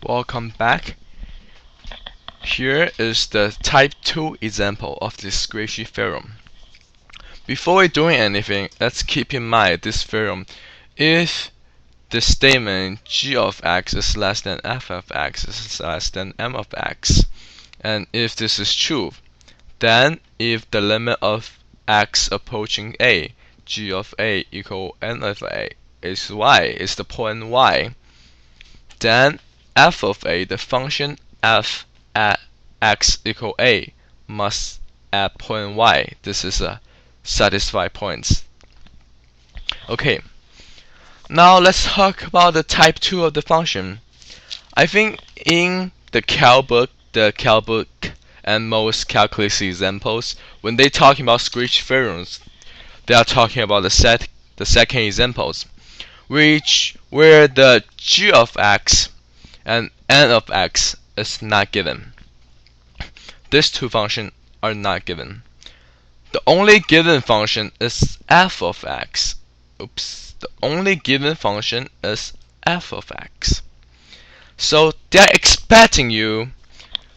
Welcome back. Here is the type 2 example of the squishy theorem. Before we're doing anything, let's keep in mind this theorem. If the statement g of x is less than f of x is less than m of x, and if this is true, then if the limit of x approaching a, g of a equal n of a is y, is the point y, then f of a, the function f at x equal a, must at point y. This is a satisfied point. Okay, now let's talk about the type 2 of the function. I think in the Cal book and most calculus examples, when they talking about squishy theorems, they are talking about the second examples, where the g of x and n of x is not given. These two functions are not given. The only given function is f of x. The only given function is f of x. So they're expecting you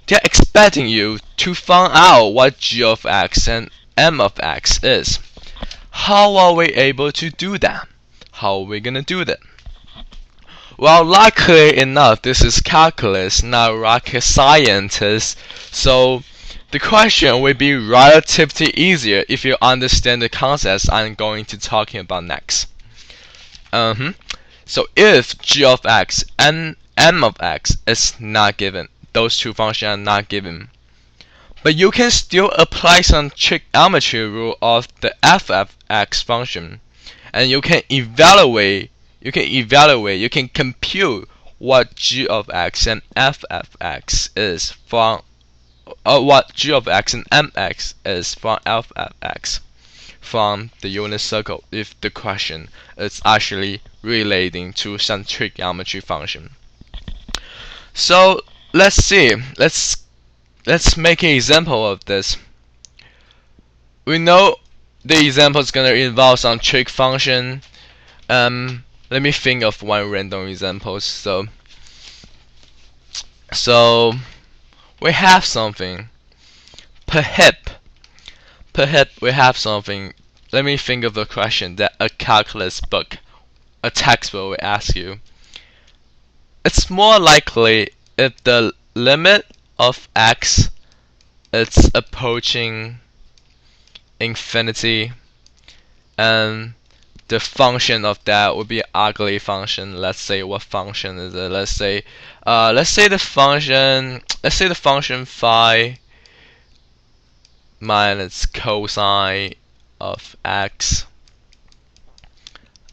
to find out what g of x and m of x is. How are we able to do that? How are we gonna do that? Well, luckily enough, this is calculus, not rocket science, so the question will be relatively easier if you understand the concepts I'm going to talking about next. So if g of x and m of x is not given, those two functions are not given, but you can still apply some trigonometry rule of the f of x function, and you can compute what g of x and f of x is from what g of x and mx is from f of x from the unit circle if the question is actually relating to some trigonometry function. So let's see. Let's make an example of this. We know the example is gonna involve some trig function. Let me think of one random example. So we have something. Perhaps we have something. Let me think of a question that a calculus book, a textbook will ask you. It's more likely if the limit of x is approaching infinity, and the function of that would be an ugly function. Let's say what function is it? Let's say the function phi minus cosine of x,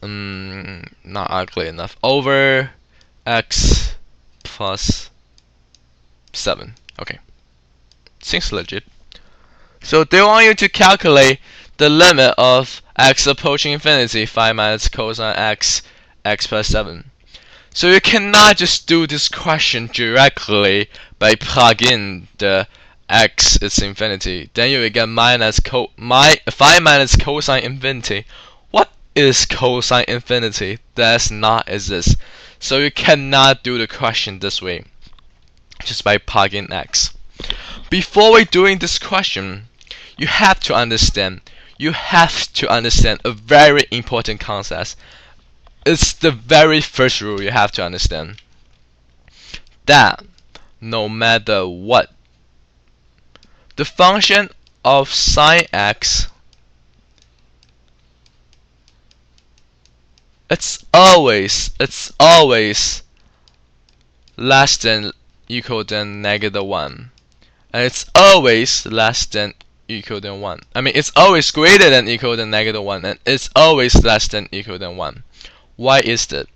not ugly enough, over x plus 7. Okay, seems legit. So they want you to calculate the limit of x approaching infinity, phi minus cosine x plus 7. So you cannot just do this question directly by plugging the x is infinity. Then you will get phi minus cosine infinity. What is cosine infinity? Does not exist. So you cannot do the question this way, just by plugging x. Before we doing this question, you have to understand a very important concept. It's the very first rule you have to understand, that no matter what, the function of sine x, it's always less than equal than -1, and it's always less than equal than 1. I mean, it's always greater than equal than -1, and it's always less than equal than 1. Why is that?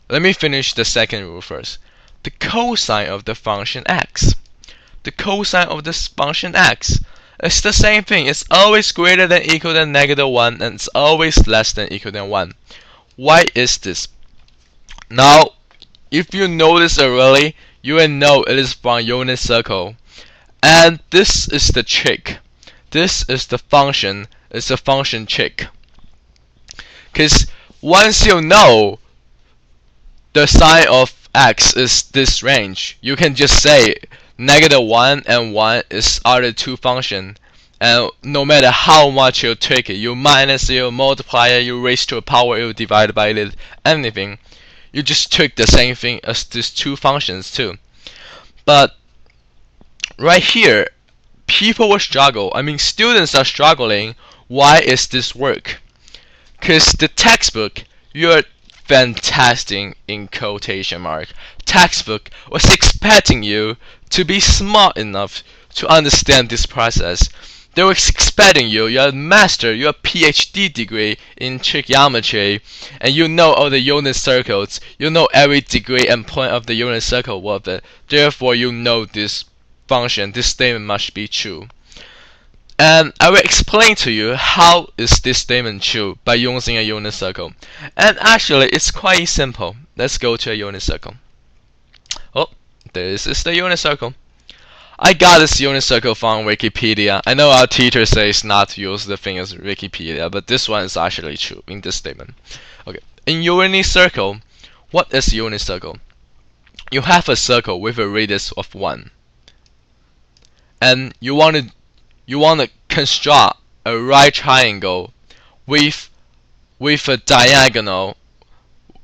Let me finish the second rule first. The cosine of the function x. The cosine of this function x is the same thing. It's always greater than equal than -1, and it's always less than equal than 1. Why is this? Now, if you know this already, you will know it is from unit circle. And this is the trick. This is the function. It's a function trick. Because once you know the sine of x is this range, you can just say -1 and 1 are the two functions. And no matter how much you take it, you minus it, you multiply it, you raise to a power, you divide by it, anything, you just took the same thing as these two functions too. But right here, people will struggle. I mean, students are struggling. Why is this work? Because the textbook, you're fantastic in quotation mark. Textbook was expecting you to be smart enough to understand this process. They were expecting you're a master, you're a PhD degree in trigonometry, and you know all the unit circles, you know every degree and point of the unit circle of it. Therefore, you know this function, this statement must be true. And I will explain to you how is this statement true by using a unit circle. And actually, it's quite simple. Let's go to a unit circle. Oh, this is the unit circle. I got this unit circle from Wikipedia. I know our teacher says not to use the thing as Wikipedia, but this one is actually true in this statement. Okay, in unit circle, what is unit circle? You have a circle with a radius of 1, and you want to construct a right triangle with a diagonal.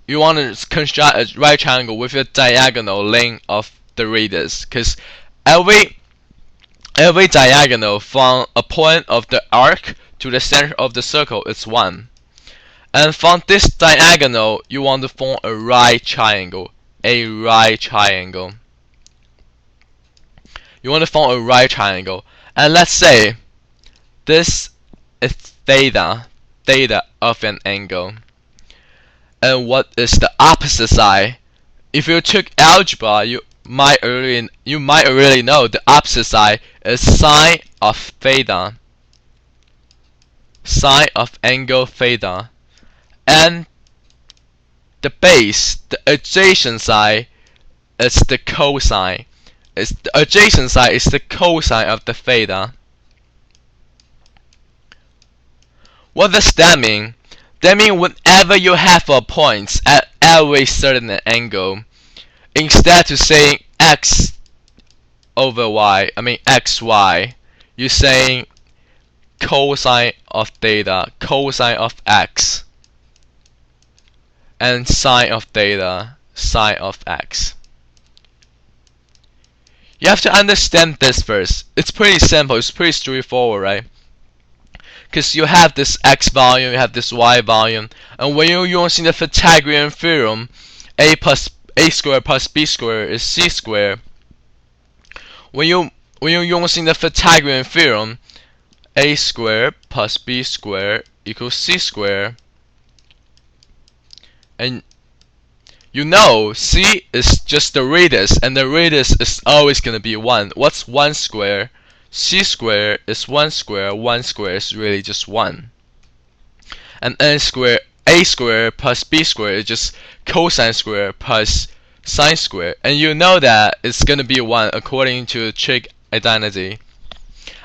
You want to construct a right triangle with a diagonal length of the radius, because every diagonal from a point of the arc to the center of the circle is 1. And from this diagonal, you want to form a right triangle. A right triangle. You want to form a right triangle. And let's say this is theta of an angle. And what is the opposite side? If you took algebra, you might already know the opposite side is sine of theta. Sine of angle theta. And the base, the adjacent side, is the cosine. The adjacent side is the cosine of the theta. What does that mean? That means whenever you have a point at every certain angle, instead of saying x over y, I mean xy, you're saying cosine of theta, cosine of x, and sine of theta, sine of x. You have to understand this first. It's pretty simple, it's pretty straightforward, right? Because you have this x volume, you have this y volume, and when you're using the Pythagorean theorem, a squared plus b squared is c squared. When you're using the Pythagorean theorem, a squared plus b squared equals c squared. And you know c is just the radius, and the radius is always going to be 1. What's 1 square? C squared is 1 square. 1 square is really just 1. And a squared plus b squared is just cosine squared plus sine squared. And you know that it's going to be 1 according to trig identity.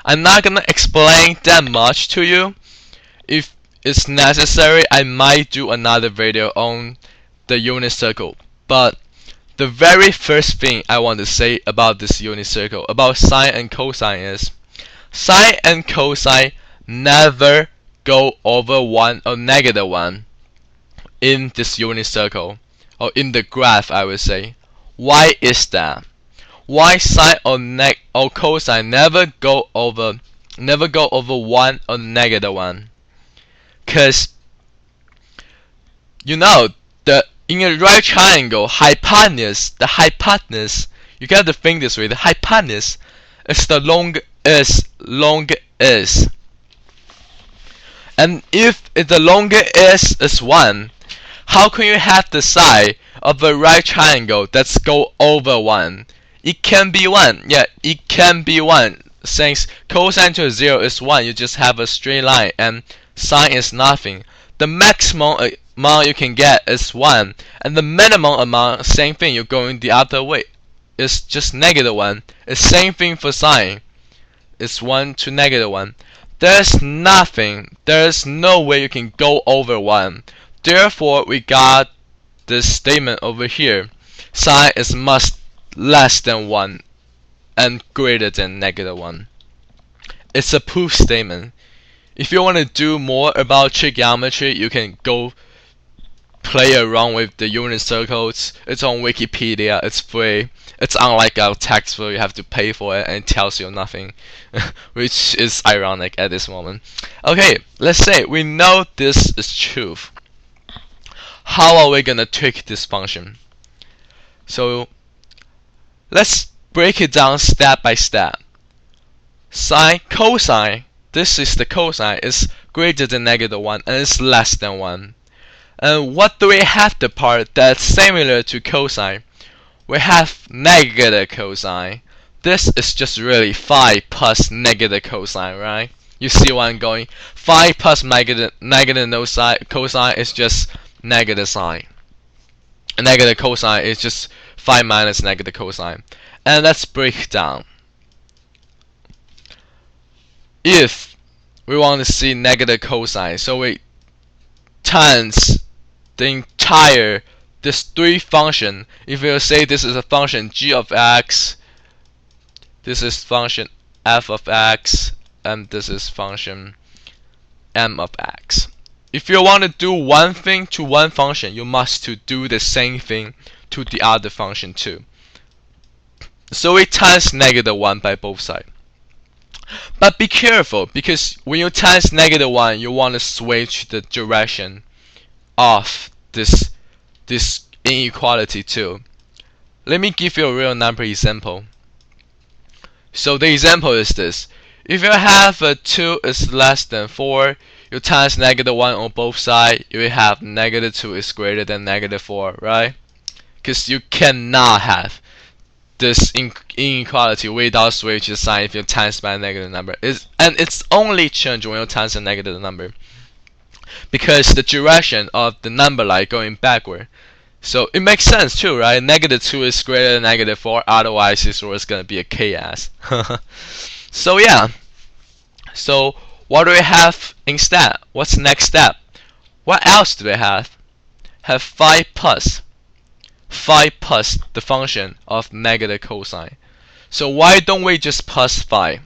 I'm not going to explain that much to you. If it's necessary, I might do another video on the unit circle. But the very first thing I want to say about this unit circle, about sine and cosine, is sine and cosine never go over 1 or -1 in this unit circle, or in the graph, I would say. Why is that? Why sine or cosine never go over 1 or -1? Because you know in a right triangle, hypotenuse, you got to think this way, the hypotenuse is the longest. And if the longest is 1, how can you have the side of a right triangle that's go over 1? It can be 1. Yeah, it can be 1. Since cosine to 0 is 1, you just have a straight line, and sine is nothing. The maximum amount you can get is 1, and the minimum amount, same thing, you're going the other way, it's just -1. It's same thing for sine. It's 1 to -1. There's no way you can go over 1. Therefore, we got this statement over here. sine is much less than 1 and greater than -1. It's a proof statement. If you want to do more about trigonometry, you can go play around with the unit circles. It's on Wikipedia. It's free. It's unlike a textbook. You have to pay for it and it tells you nothing, which is ironic at this moment. Okay, let's say we know this is truth. How are we gonna trick this function? So let's break it down step by step. Sine, cosine. This is the cosine. Is greater than -1 and it's less than 1. And what do we have the part that's similar to cosine? We have negative cosine. This is just really phi plus negative cosine, right? You see where I'm going? Phi plus negative no sine, cosine is just negative sine. And negative cosine is just phi minus negative cosine. And let's break down. If we want to see negative cosine, so we times the entire this 3 function. If we say this is a function g of x, this is function f of x, and this is function m of x. If you want to do one thing to one function, you must to do the same thing to the other function too. So we times -1 by both sides. But be careful, because when you times -1, you want to switch the direction of this inequality too. Let me give you a real number example. So the example is this. If you have a 2 is less than 4, you times -1 on both sides, you will have -2 is greater than -4, right? Because you cannot have this inequality without switching the sign if you times by a negative number. And it's only change when you times a negative number, because the direction of the number line going backward. So it makes sense too, right? -2 is greater than -4, otherwise this was gonna be a chaos. So yeah. So what do we have instead? What's the next step? What else do we have? Have phi plus the function of negative cosine. So why don't we just plus phi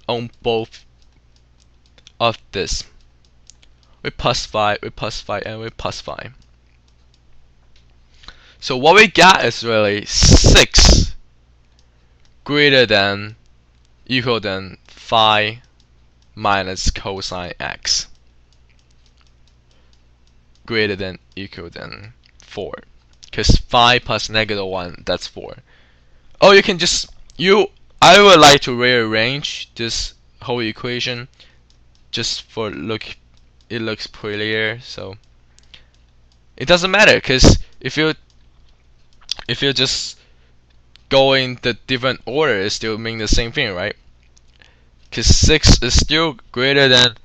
on both of this? We plus phi, and we plus phi. So what we got is really 6 greater than equal than phi minus cosine x greater than equal than 4. Because phi plus -1, that's 4. Oh, you can just I would like to rearrange this whole equation just for it looks prettier. So it doesn't matter, because if you just go in the different order, it still mean the same thing, right? Because 6 is still greater than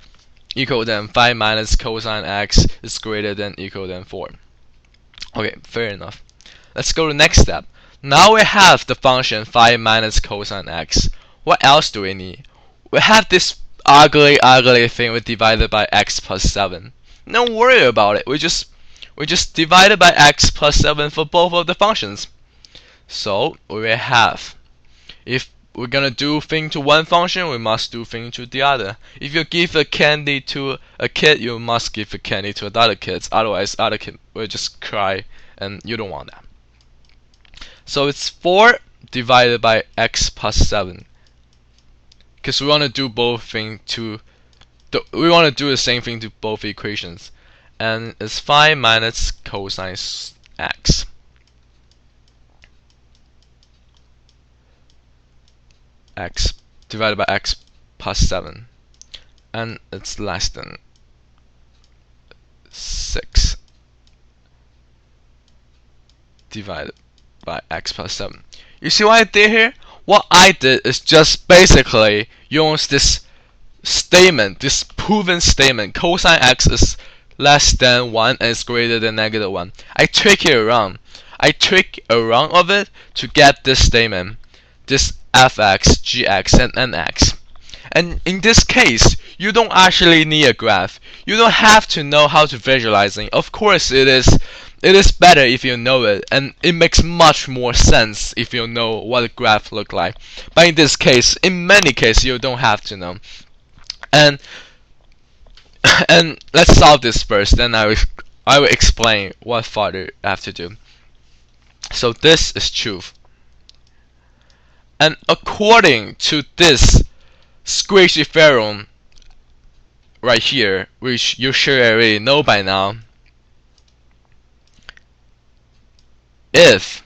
equal than phi minus cosine x is greater than equal than 4. Okay, fair enough. Let's go to the next step. Now we have the function phi minus cosine x. What else do we need? We have this ugly thing we divided by x plus 7. Don't worry about it. We just divided by x plus 7 for both of the functions. So we have, if we're gonna do thing to one function, we must do thing to the other. If you give a candy to a kid, you must give a candy to other kids. Otherwise, other kid will just cry, and you don't want that. So it's 4 divided by x plus 7, because we want to do both thing to we want to do the same thing to both equations, and it's phi minus cosine x. X divided by x plus 7, and it's less than 6 divided by x plus 7. You see what I did here? What I did is just basically use this statement, this proven statement, cosine x is less than 1 and is greater than -1. I trick it around. I trick around of it to get this statement, this fx, gx, and nx. And in this case, you don't actually need a graph. You don't have to know how to visualizing. Of course, it is better if you know it, and it makes much more sense if you know what a graph look like. But in this case, in many cases, you don't have to know. And and let's solve this first. Then I will explain what further I have to do. So this is truth. And according to this squishy theorem right here, which you should already know by now, if,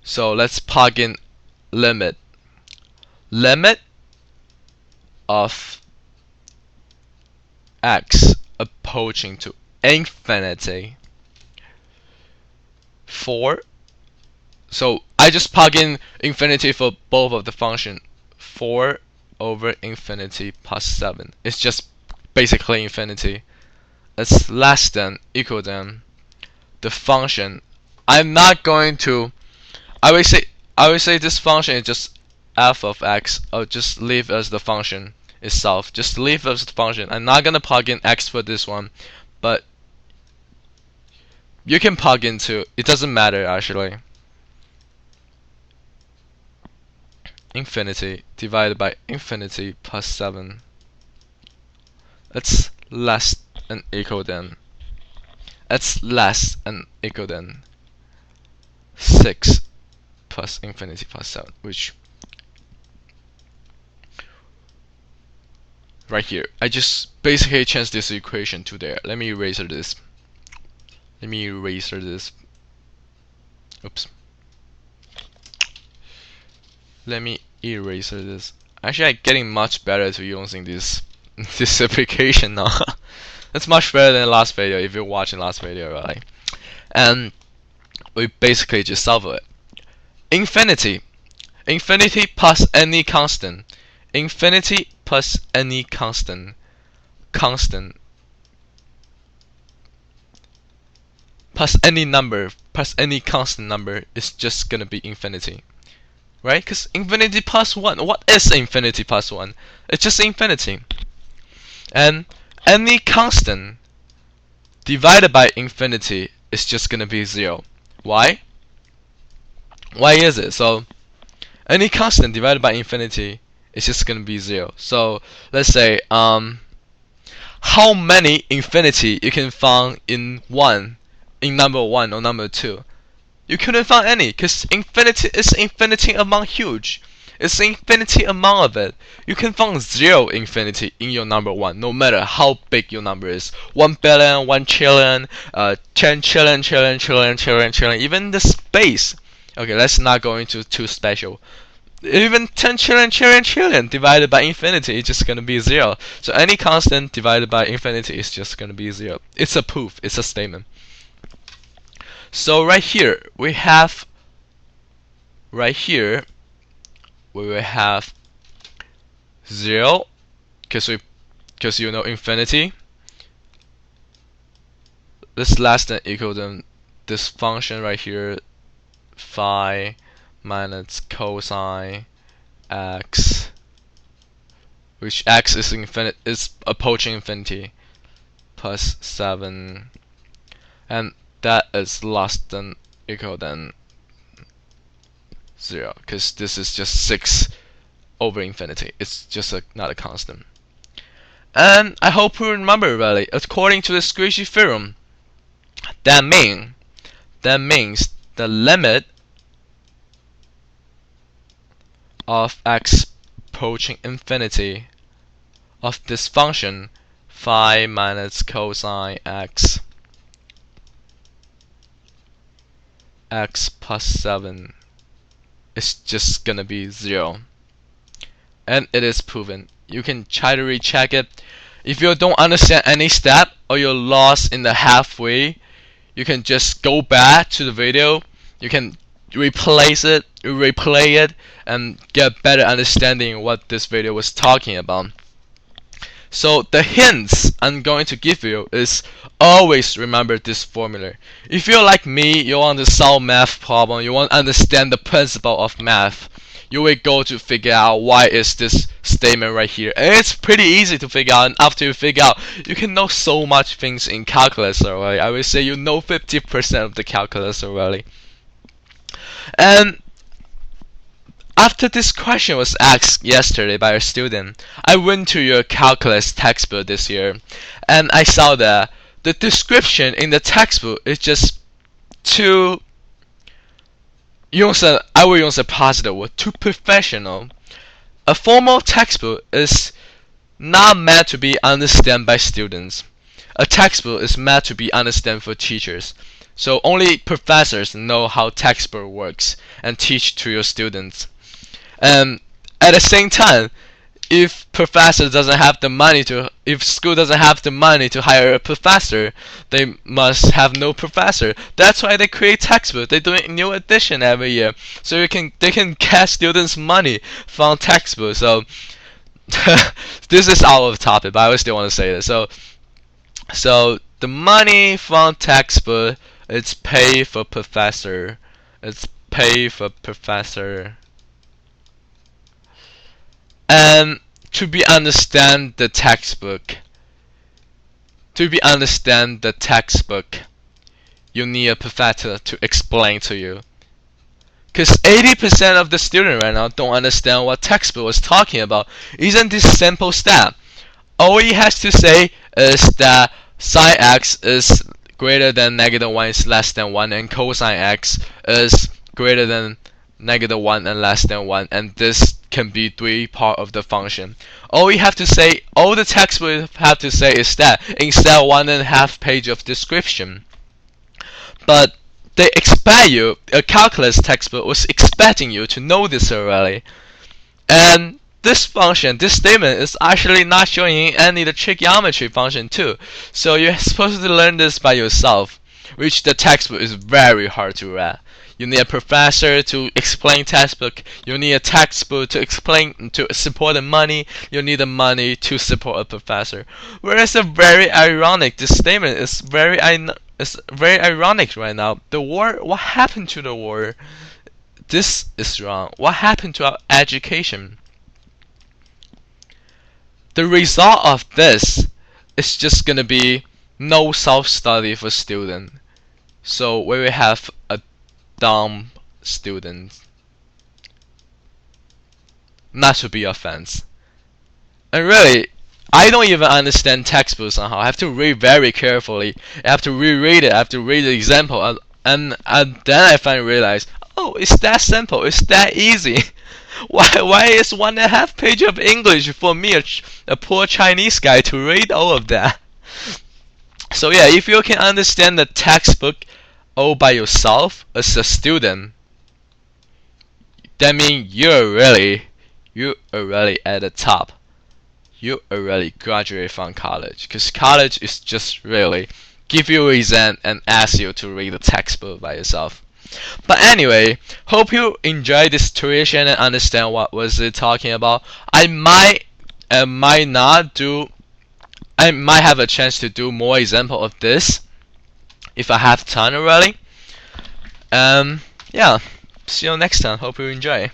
so let's plug in limit of x approaching to infinity for, so I just plug in infinity for both of the function, 4 over infinity plus 7. It's just basically infinity. It's less than, equal than the function. I'm not going to, I will say this function is just f of x. I'll just leave as the function itself. Just leave as the function. I'm not gonna plug in x for this one, but you can plug into, it doesn't matter actually. Infinity divided by infinity plus 7. It's less than equal than, it's less than equal than 6 plus infinity plus 7, which right here, I just basically changed this equation to there. Let me erase this. Oops. Let me erase this. Actually, I'm getting much better to using this this application now. It's much better than the last video if you're watching last video, right? And we basically just solve it. Infinity plus any constant. Infinity plus any constant plus any number plus any constant number is just gonna be infinity. Right? Because infinity plus 1. What is infinity plus 1? It's just infinity. And any constant divided by infinity is just gonna be 0. Why? Why is it? So any constant divided by infinity is just gonna be 0. So let's say how many infinity you can find in number 1 or number 2? You couldn't find any, because infinity is infinity among huge. It's infinity amount of it. You can find 0 infinity in your number 1, no matter how big your number is. 1 billion, 1 trillion, 10 trillion, even the space. Okay, let's not go into too special. Even 10 trillion divided by infinity is just gonna be 0. So any constant divided by infinity is just gonna be 0. It's a proof, it's a statement. So right here we have, we will have 0, because you know infinity. This less than equal than this function right here, phi minus cosine x, which x is infinite, is approaching infinity, plus 7, and that is less than equal than 0, because this is just 6 over infinity. It's just not a constant. And I hope you remember really, according to the squishy theorem, that means the limit of x approaching infinity of this function phi minus cosine x plus 7 is just gonna be 0. And it is proven. You can try to recheck it. If you don't understand any step or you're lost in the halfway, you can just go back to the video. You can replay it, and get better understanding what this video was talking about. So the hints I'm going to give you is always remember this formula. If you're like me, you want to solve math problem, you want to understand the principle of math, you will go to figure out why is this statement right here. And it's pretty easy to figure out, and after you figure out, you can know so much things in calculus already. I would say you know 50% of the calculus already. And after this question was asked yesterday by a student, I went to your calculus textbook this year, and I saw that the description in the textbook is just too, I will use a positive word, too professional. A formal textbook is not meant to be understood by students. A textbook is meant to be understood for teachers. So only professors know how textbook works and teach to your students. And at the same time, if professor doesn't have the money to, if school doesn't have the money to hire a professor, they must have no professor. That's why they create textbook. They do a new edition every year, so they can get students money from textbook. So this is out of topic, but I still want to say this. So the money from textbook, it's pay for professor. It's pay for professor. And to be understand the textbook, you need a professor to explain to you. Because 80% of the students right now don't understand what textbook was talking about. Isn't this simple step? All he has to say is that sine x is greater than -1 is less than 1, and cosine x is greater than -1 and less than 1, and this can be 3 part of the function. All we have to say, all the textbook have to say is that instead of 1.5 page of description. But they expect you, a calculus textbook was expecting you to know this already. And this function, this statement is actually not showing any of the trigonometry function too. So you're supposed to learn this by yourself, which the textbook is very hard to read. You need a professor to explain textbook. You need a textbook to explain, to support the money. You need the money to support a professor. Whereas it's very ironic. This statement is very ironic right now. The war. What happened to the war? This is wrong. What happened to our education? The result of this is just gonna be no self-study for students. So we will have a dumb student. Not to be offense. And really, I don't even understand textbooks somehow. I have to read very carefully. I have to reread it. I have to read the example, and then I finally realize, oh, it's that simple. It's that easy. Why is 1.5 page of English for me, a poor Chinese guy, to read all of that? So yeah, if you can understand the textbook all by yourself as a student, that means you're really at the top. You already graduate from college, because college is just really give you a exam and ask you to read the textbook by yourself. But anyway, hope you enjoyed this tuition and understand what was it talking about. I might have a chance to do more example of this if I have time already. Yeah, see you next time. Hope you enjoy.